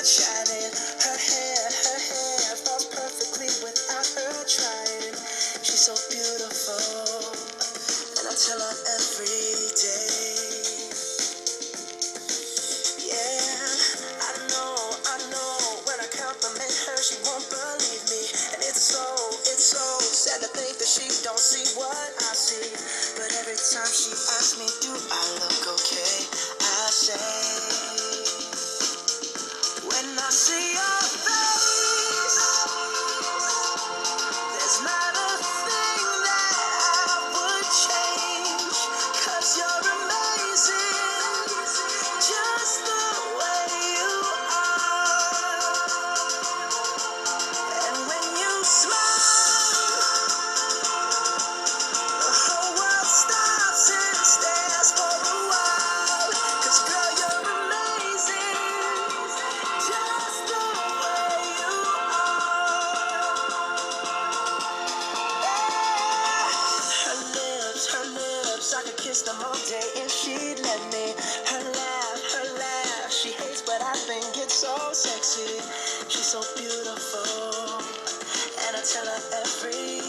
shining. Her hair falls perfectly without her trying. She's so beautiful, and I tell her every day. Yeah, I know, when I compliment her, she won't believe me. And it's so sad to think that she don't see what I see. But every time she asks me, do I look okay? I say, when I see your face, there's not a thing that I would change. 'Cause you're amazing, just the way you are. And when you smile, the whole world stops and stares for a while. 'Cause girl, you're amazing, just the way you are. Her lips, I could kiss them all day if she'd let me. Her laugh, she hates but I think it's so sexy. She's so beautiful, and I tell her every